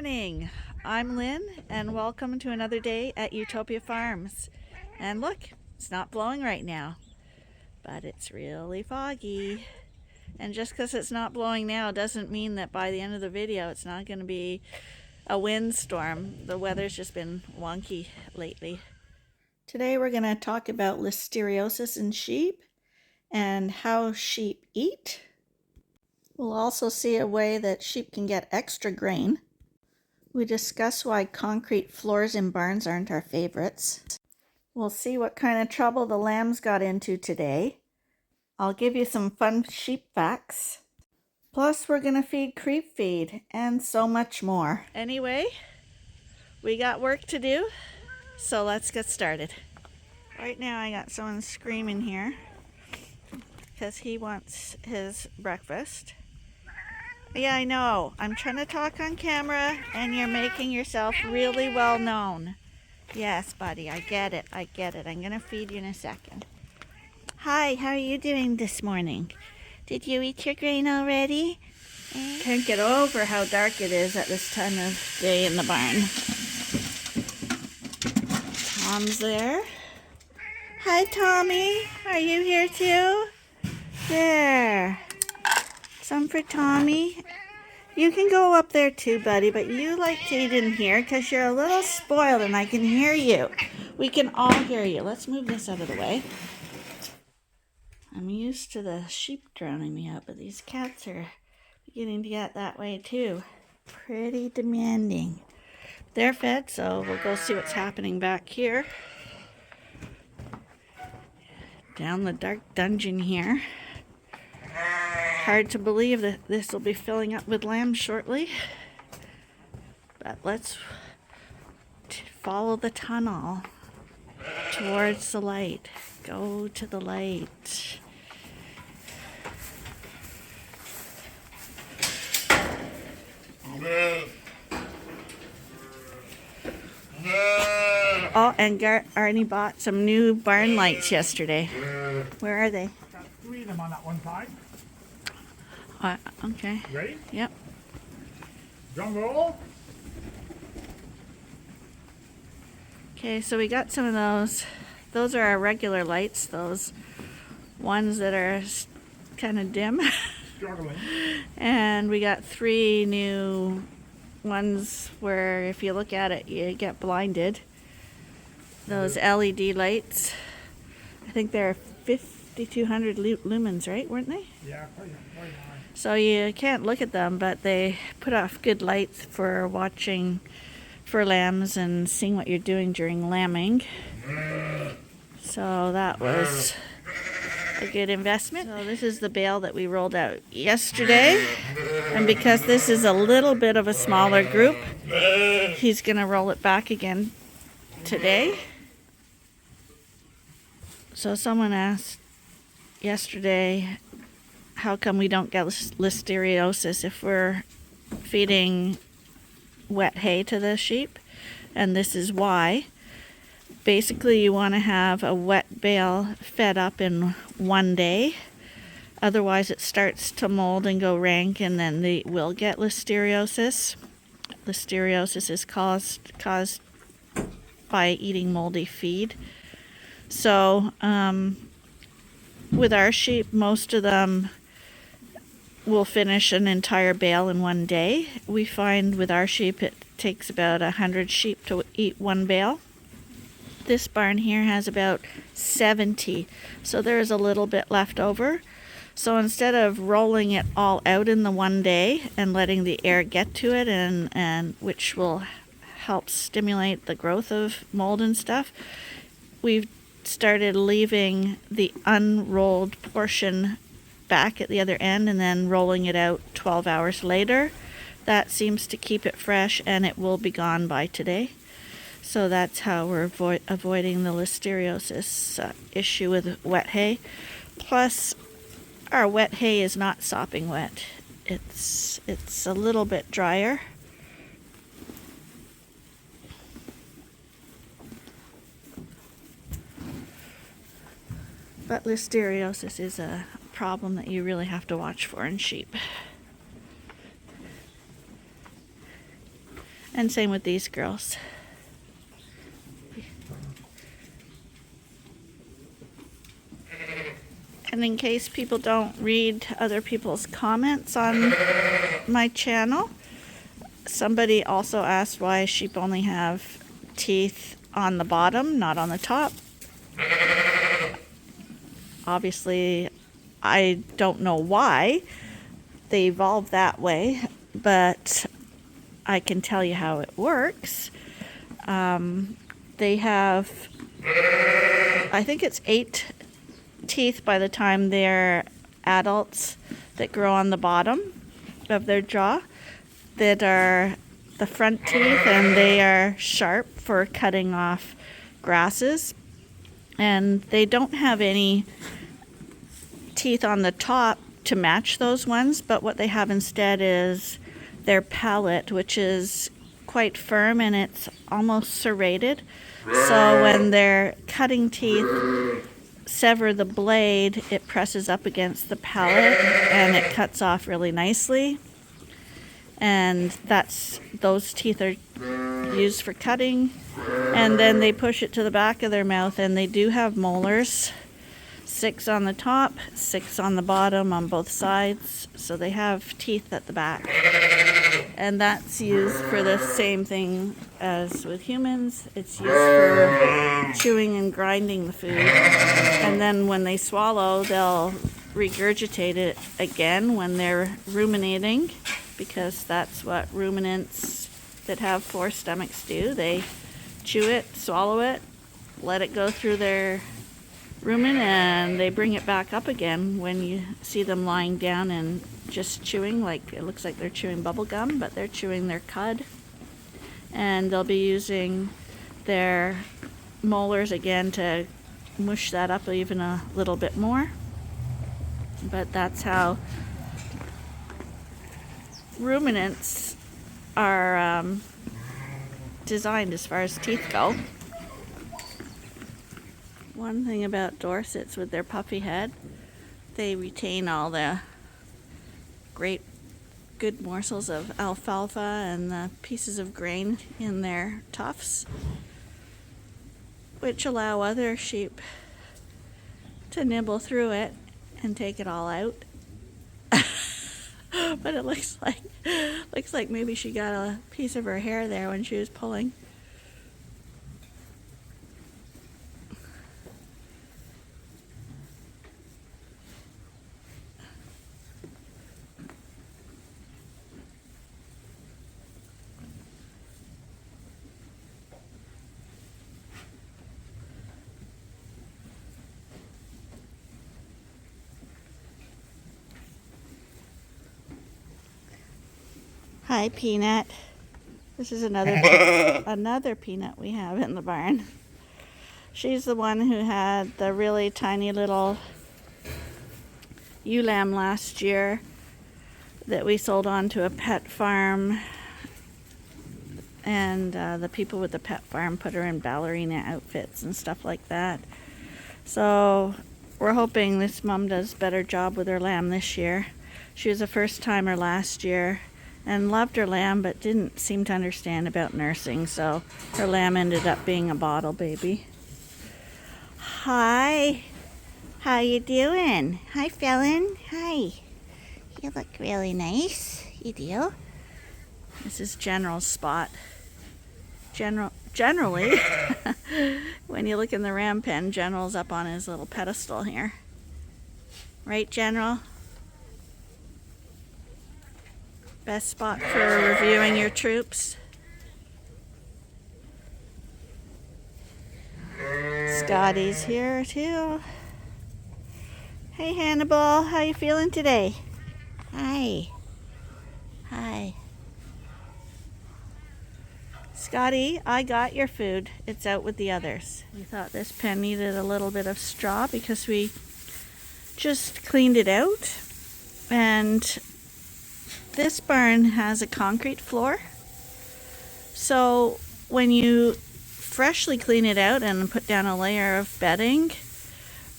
morning. I'm Lynn and welcome to another day at Ewetopia Farms. And look, it's not blowing right now, but it's really foggy. And just because it's not blowing now doesn't mean that by the end of the video it's not going to be a windstorm. The weather's just been wonky lately. Today we're going to talk about listeriosis in sheep and how sheep eat. We'll also see a way that sheep can get extra grain. We discuss why concrete floors in barns aren't our favorites. We'll see what kind of trouble the lambs got into today. I'll give you some fun sheep facts. Plus, we're going to feed creep feed and so much more. Anyway, we got work to do, so let's get started. Right now I got someone screaming here because he wants his breakfast. Yeah, I know. I'm trying to talk on camera and you're making yourself really well known. Yes, buddy, I get it. I'm going to feed you in a second. Hi, how are you doing this morning? Did you eat your grain already? Can't get over how dark it is at this time of day in the barn. Tom's there. Hi, Tommy. Are you here too? There. Some for Tommy. You can go up there too, buddy, but you like to eat in here because you're a little spoiled and I can hear you. We can all hear you. Let's move this out of the way. I'm used to the sheep drowning me out, but these cats are beginning to get that way too. Pretty demanding. They're fed, so we'll go see what's happening back here. Down the dark dungeon here. Hard to believe that this will be filling up with lambs shortly. But let's follow the tunnel towards the light. Go to the light. Oh, and Arnie bought some new barn lights yesterday. Where are they? Got 3 of them on that one side. Okay. Ready? Yep. Drum roll. Okay, so we got some of those. Those are our regular lights. Those ones that are kind of dim. Struggling. And we got 3 new ones where if you look at it, you get blinded. Those LED lights. I think they're 5,200 lumens, right? Weren't they? Yeah, quite high. So you can't look at them, but they put off good lights for watching for lambs and seeing what you're doing during lambing. So that was a good investment. So this is the bale that we rolled out yesterday. And because this is a little bit of a smaller group, he's going to roll it back again today. So someone asked yesterday, how come we don't get listeriosis if we're feeding wet hay to the sheep? And this is why. Basically, you want to have a wet bale fed up in one day. Otherwise, it starts to mold and go rank, and then they will get listeriosis. Listeriosis is caused by eating moldy feed. So, with our sheep, most of them will finish an entire bale in one day. We find with our sheep it takes about 100 sheep to eat one bale. This barn here has about 70, so there's a little bit left over. So instead of rolling it all out in the one day and letting the air get to it and which will help stimulate the growth of mold and stuff, we've started leaving the unrolled portion back at the other end and then rolling it out 12 hours later. That seems to keep it fresh and it will be gone by today. So that's how we're avoiding the listeriosis issue with wet hay. Plus, our wet hay is not sopping wet. It's a little bit drier. But listeriosis is a problem that you really have to watch for in sheep. And same with these girls. And in case people don't read other people's comments on my channel, somebody also asked why sheep only have teeth on the bottom, not on the top. Obviously, I don't know why they evolved that way, but I can tell you how it works. They have, I think it's 8 teeth by the time they're adults that grow on the bottom of their jaw that are the front teeth, and they are sharp for cutting off grasses. And they don't have any teeth on the top to match those ones, but what they have instead is their palate, which is quite firm and it's almost serrated. So when their cutting teeth sever the blade, it presses up against the palate and it cuts off really nicely. And those teeth are used for cutting. And then they push it to the back of their mouth, and they do have molars, 6 on the top, 6 on the bottom on both sides. So they have teeth at the back. And that's used for the same thing as with humans. It's used for chewing and grinding the food. And then when they swallow, they'll regurgitate it again when they're ruminating, because that's what ruminants that have 4 stomachs do. They chew it, swallow it, let it go through their rumen, and they bring it back up again when you see them lying down and just chewing. Like, it looks like they're chewing bubble gum, but they're chewing their cud. And they'll be using their molars again to mush that up even a little bit more. But that's how ruminants are designed as far as teeth go. One thing about Dorsets with their puffy head, they retain all the great good morsels of alfalfa and the pieces of grain in their tufts, which allow other sheep to nibble through it and take it all out. But it looks like maybe she got a piece of her hair there when she was pulling. Hi, Peanut. This is another Peanut we have in the barn. She's the one who had the really tiny little ewe lamb last year that we sold on to a pet farm, and the people with the pet farm put her in ballerina outfits and stuff like that. So we're hoping this mom does a better job with her lamb this year. She was a first timer last year and loved her lamb, but didn't seem to understand about nursing, so her lamb ended up being a bottle baby. Hi, how you doing? Hi, Felon. Hi. You look really nice. You do. This is General's spot. Generally, when you look in the ram pen, General's up on his little pedestal here. Right, General? Best spot for reviewing your troops. Scotty's here too. Hey, Hannibal, how you feeling today? Hi. Hi. Scotty, I got your food. It's out with the others. We thought this pen needed a little bit of straw because we just cleaned it out. And this barn has a concrete floor. So when you freshly clean it out and put down a layer of bedding,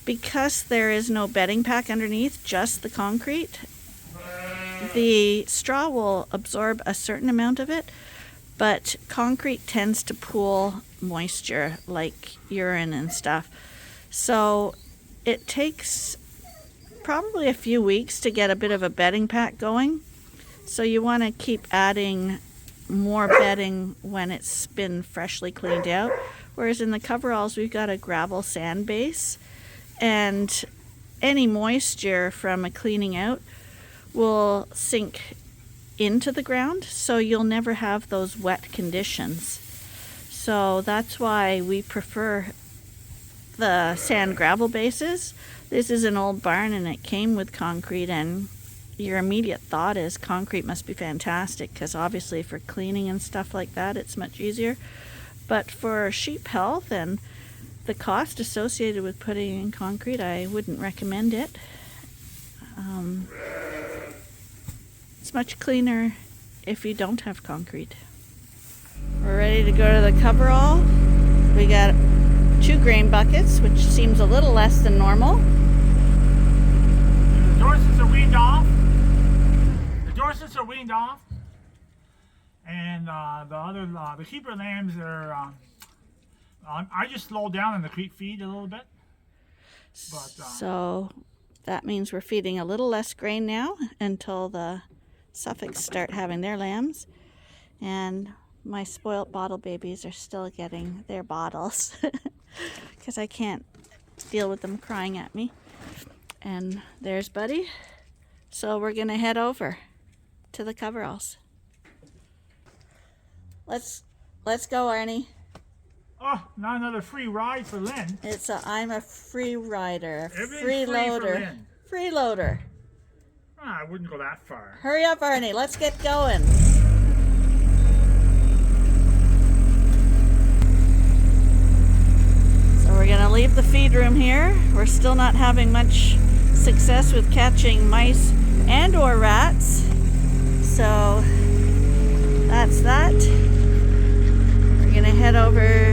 because there is no bedding pack underneath, just the concrete, the straw will absorb a certain amount of it, but concrete tends to pool moisture like urine and stuff. So it takes probably a few weeks to get a bit of a bedding pack going. So you want to keep adding more bedding when it's been freshly cleaned out. Whereas in the coveralls, we've got a gravel sand base, and any moisture from a cleaning out will sink into the ground, so you'll never have those wet conditions. So that's why we prefer the sand gravel bases. This is an old barn and it came with concrete, and your immediate thought is concrete must be fantastic because obviously for cleaning and stuff like that it's much easier. But for sheep health and the cost associated with putting in concrete, I wouldn't recommend it. It's much cleaner if you don't have concrete. We're ready to go to the coverall. We got 2 grain buckets, which seems a little less than normal. The Dorsets are weaned off. The Dorsets are weaned off. And the keeper lambs are, I just slowed down on the creek feed a little bit. But, so that means we're feeding a little less grain now until the Suffolks start having their lambs. And my spoilt bottle babies are still getting their bottles because I can't deal with them crying at me. And there's Buddy. So we're going to head over to the coveralls. Let's go, Arnie. oh, not another free ride for Lynn. I'm a free rider, Everything's free free for loader, Lynn. freeloader. I wouldn't go that far. Hurry up, Arnie. Let's get going. So we're going to leave the feed room here. We're still not having much success with catching mice and or rats. So that's that. We're going to head over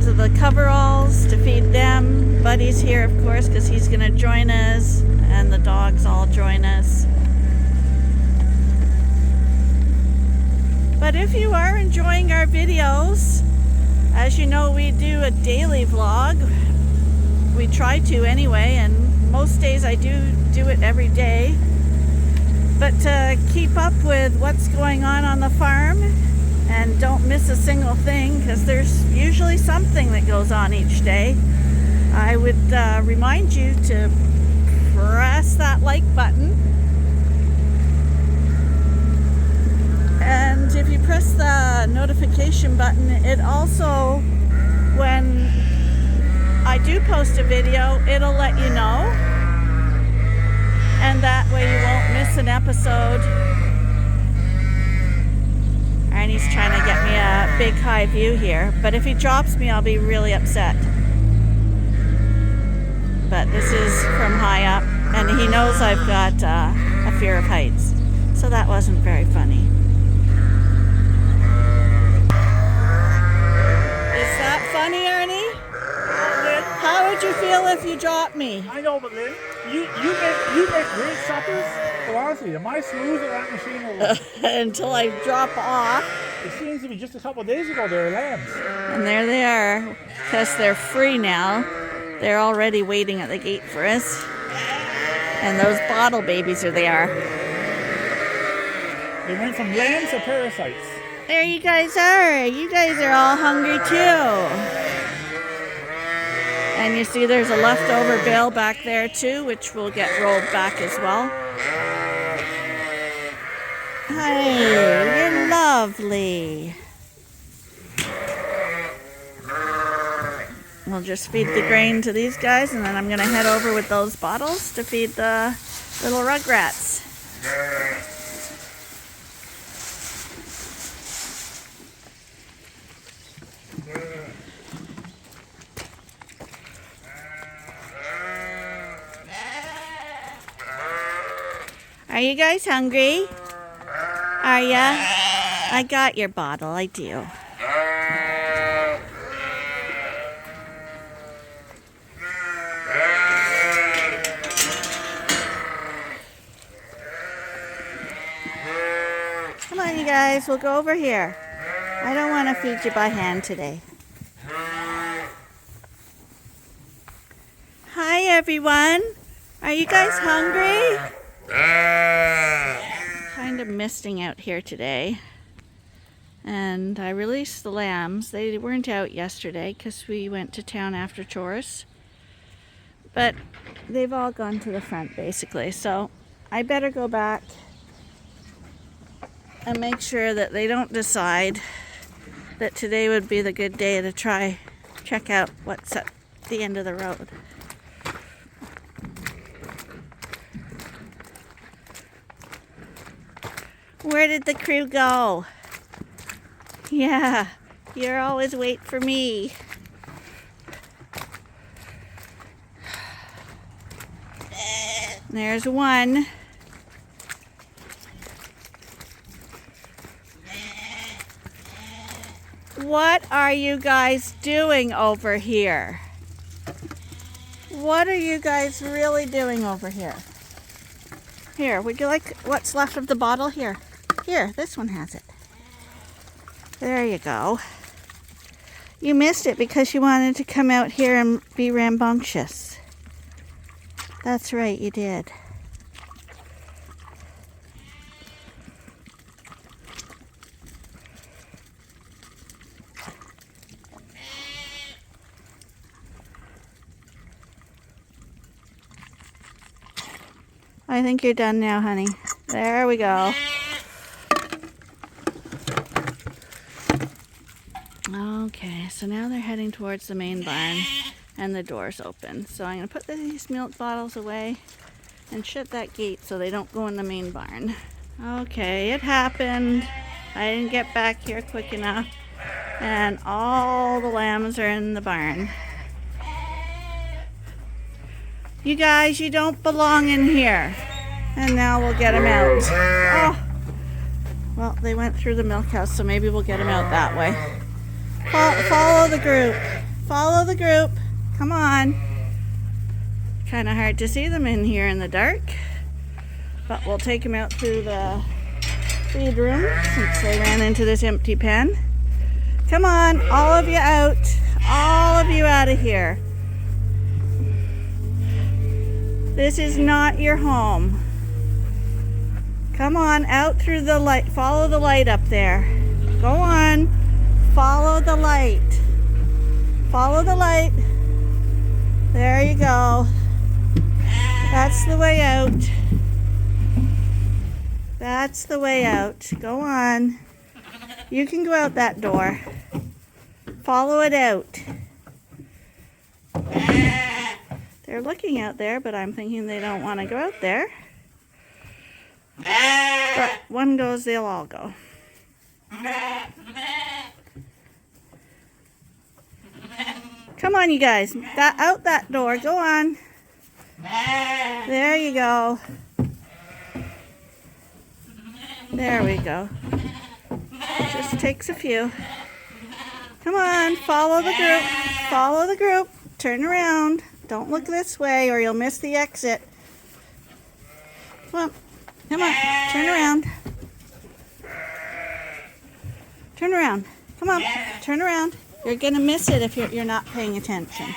to the coveralls to feed them. Buddy's here, of course, because he's going to join us, and the dogs all join us. But if you are enjoying our videos, as you know, we do a daily vlog. We try to anyway, and most days I do it every day. But to keep up with what's going on the farm and don't miss a single thing, because there's usually something that goes on each day, I would remind you to press that like button. And if you press the notification button, it also, when I do post a video, it'll let you know. And that way you won't miss an episode. And he's trying to get me a big high view here. But if he drops me, I'll be really upset. But this is from high up. And he knows I've got a fear of heights. So that wasn't very funny. Is that funny, Ernie? How would you feel if you dropped me? I know, but Lynn, you make great suppers. But honestly, am I smooth at that machine or what? Until I drop off. It seems to be just a couple of days ago they were lambs. And there they are, because they're free now. They're already waiting at the gate for us. And those bottle babies are there. They went from lambs to parasites. There you guys are. You guys are all hungry too. And you see there's a leftover bale back there too, which will get rolled back as well. Hey, you're lovely. We'll just feed the grain to these guys, and then I'm going to head over with those bottles to feed the little rugrats. Are you guys hungry? Are ya? I got your bottle, I do. Come on, you guys, we'll go over here. I don't want to feed you by hand today. Hi everyone. Are you guys hungry? Kind of misting out here today. And I released the lambs. They weren't out yesterday because we went to town after chores. But they've all gone to the front basically. So I better go back and make sure that they don't decide that today would be the good day to check out what's at the end of the road. Where did the crew go? Yeah, you're always wait for me. There's one. What are you guys doing over here? What are you guys really doing over here? Here, would you like what's left of the bottle? Here, this one has it. There you go. You missed it because you wanted to come out here and be rambunctious. That's right, you did. I think you're done now, honey. There we go. Okay, so now they're heading towards the main barn and the door's open. So I'm going to put these milk bottles away and shut that gate so they don't go in the main barn. Okay, it happened. I didn't get back here quick enough and all the lambs are in the barn. You guys, you don't belong in here. And now we'll get them out. Oh. Well, they went through the milk house, so maybe we'll get them out that way. Follow the group. Follow the group. Come on. Kind of hard to see them in here in the dark. But we'll take them out through the feed room since they ran into this empty pen. Come on, all of you out. All of you out of here. This is not your home. Come on, out through the light. Follow the light up there. Go on. Follow the light. Follow the light. There you go. That's the way out. That's the way out. Go on. You can go out that door. Follow it out. They're looking out there, but I'm thinking they don't want to go out there. But one goes, they'll all go. Come on, you guys. Out that door. Go on. There you go. There we go. It just takes a few. Come on. Follow the group. Follow the group. Turn around. Don't look this way or you'll miss the exit. Come on. Come on. Turn around. Turn around. Come on. Turn around. You're going to miss it if you're not paying attention.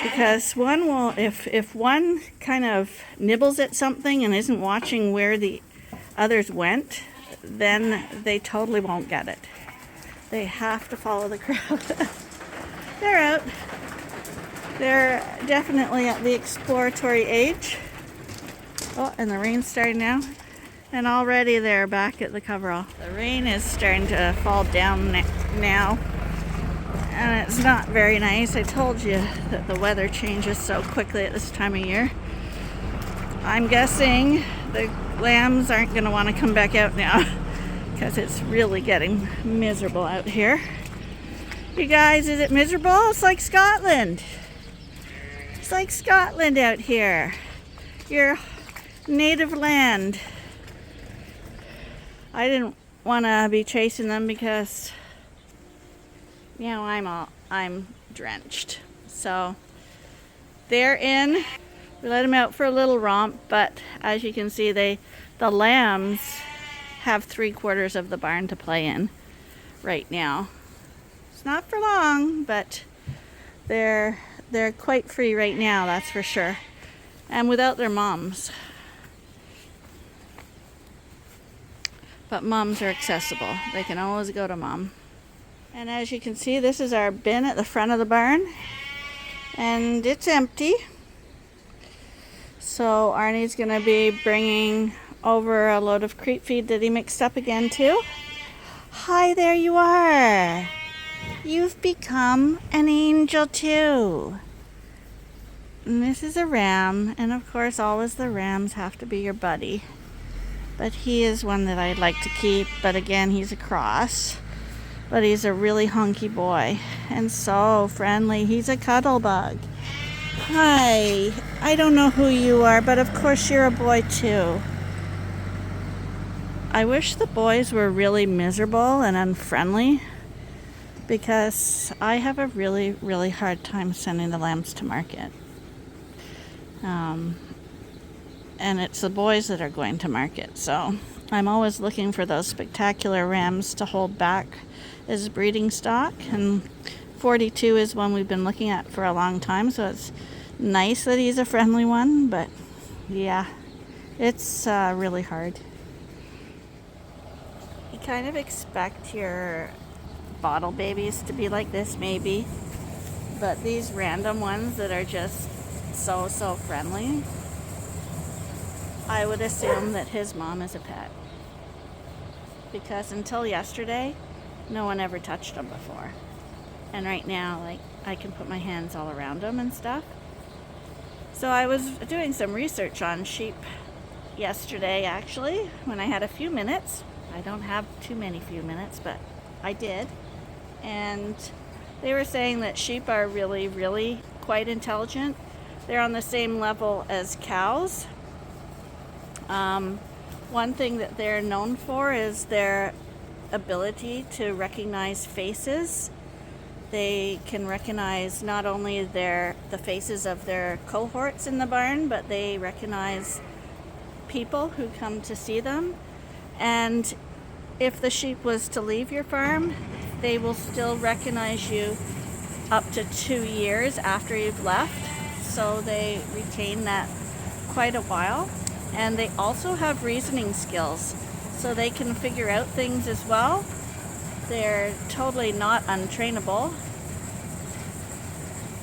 Because one will, if one kind of nibbles at something and isn't watching where the others went, then they totally won't get it. They have to follow the crowd. They're out. They're definitely at the exploratory age. Oh, and the rain's starting now. And already they're back at the coverall. The rain is starting to fall down now. And it's not very nice. I told you that the weather changes so quickly at this time of year. I'm guessing the lambs aren't going to want to come back out now because it's really getting miserable out here. You guys, is it miserable? It's like Scotland. It's like Scotland out here. Your native land. I didn't want to be chasing them because, you know, I'm drenched. So they're in. We let them out for a little romp, but as you can see, the lambs have 3/4 of the barn to play in right now. It's not for long, but they're quite free right now, that's for sure. And without their moms. But moms are accessible. They can always go to mom. And as you can see, this is our bin at the front of the barn. And it's empty. So Arnie's going to be bringing over a load of creep feed that he mixed up again too. Hi, there you are. You've become an angel too. And this is a ram, and of course always the rams have to be your buddy. But he is one that I'd like to keep, but again he's a cross. But he's a really hunky boy and so friendly. He's a cuddle bug. Hi, I don't know who you are, but of course you're a boy too. I wish the boys were really miserable and unfriendly, because I have a really, really hard time sending the lambs to market. And it's the boys that are going to market, so I'm always looking for those spectacular rams to hold back as breeding stock, and 42 is one we've been looking at for a long time, so it's nice that he's a friendly one, but yeah, it's really hard. You kind of expect your bottle babies to be like this maybe, but these random ones that are just so friendly, I would assume that his mom is a pet, because until yesterday no one ever touched him before, and right now like I can put my hands all around him and stuff. So I was doing some research on sheep yesterday actually when I had a few minutes. I don't have too many few minutes, but I did, and they were saying that sheep are really quite intelligent. They're on the same level as cows. One thing that they're known for is their ability to recognize faces. They can recognize not only the faces of their cohorts in the barn, but they recognize people who come to see them. And if the sheep was to leave your farm, they will still recognize you up to 2 years after you've left. So they retain that quite a while. And they also have reasoning skills, so they can figure out things as well. They're totally not untrainable.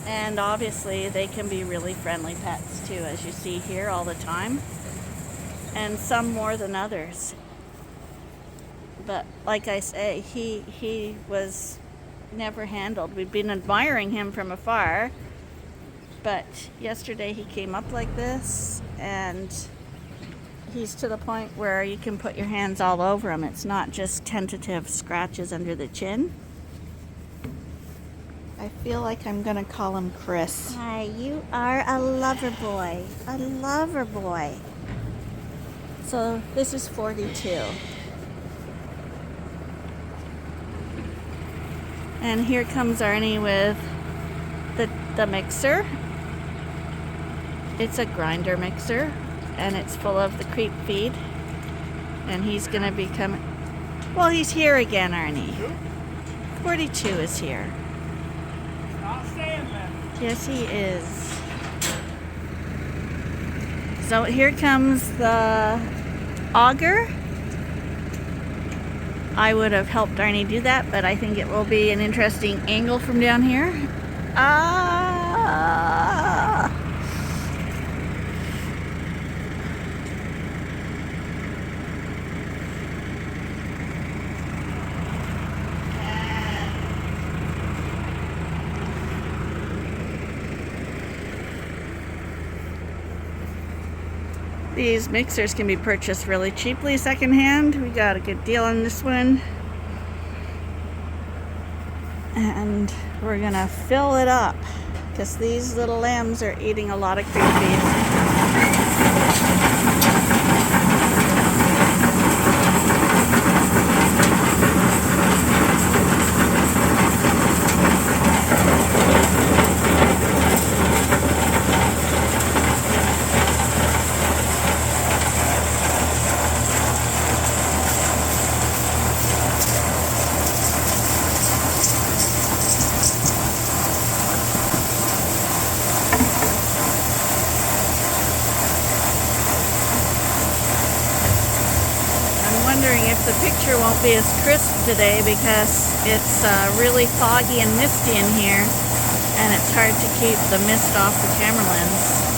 And obviously they can be really friendly pets too, as you see here all the time. And some more than others. But like I say, he was never handled. We've been admiring him from afar, but yesterday he came up like this, and he's to the point where you can put your hands all over him. It's not just tentative scratches under the chin. I feel like I'm gonna call him Chris. Hi, you are a lover boy. A lover boy. So this is 42. And here comes Arnie with the mixer. It's a grinder mixer, and it's full of the creep feed. And he's gonna be coming. Well, he's here again, Arnie. 42 is here. Not staying then. Yes, he is. So here comes the auger. I would have helped Arnie do that, but I think it will be an interesting angle from down here. These mixers can be purchased really cheaply secondhand. We got a good deal on this one. And we're gonna fill it up because these little lambs are eating a lot of creep feed. wondering if the picture won't be as crisp today because it's really foggy and misty in here, and it's hard to keep the mist off the camera lens.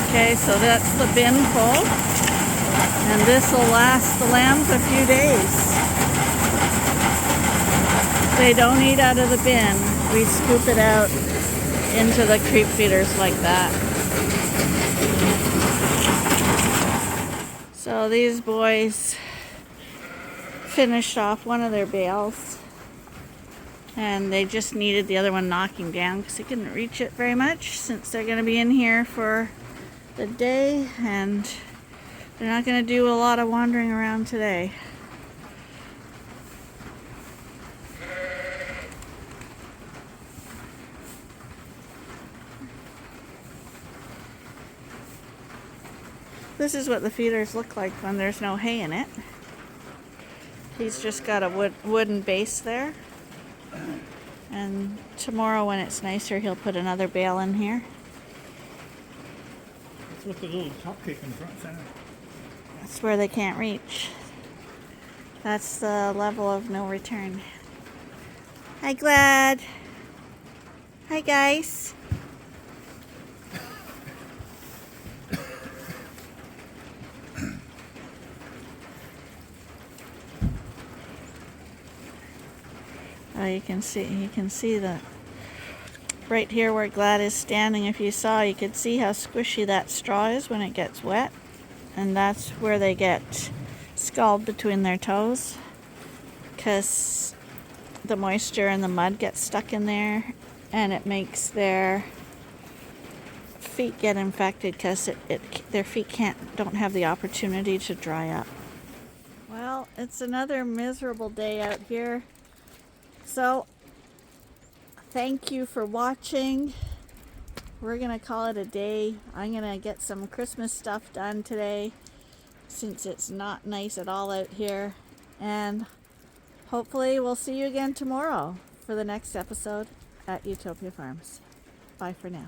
Okay, so that's the bin full, and this will last the lambs a few days. They don't eat out of the bin. We scoop it out into the creep feeders like that. So these boys finished off one of their bales, and they just needed the other one knocking down because they couldn't reach it very much since they're going to be in here for the day, and they're not going to do a lot of wandering around today. This is what the feeders look like when there's no hay in it. He's just got a wooden base there, and tomorrow when it's nicer he'll put another bale in here. With the little cupcake in front center. That's where they can't reach. That's the level of no return. Hi, Glad. Hi, guys. Oh, you can see the right here where Glad is standing. If you saw, you could see how squishy that straw is when it gets wet, and that's where they get scald between their toes because the moisture and the mud gets stuck in there, and it makes their feet get infected because their feet don't have the opportunity to dry up. Well, it's another miserable day out here, so thank you for watching. We're going to call it a day. I'm going to get some Christmas stuff done today since it's not nice at all out here. And hopefully we'll see you again tomorrow for the next episode at Ewetopia Farms. Bye for now.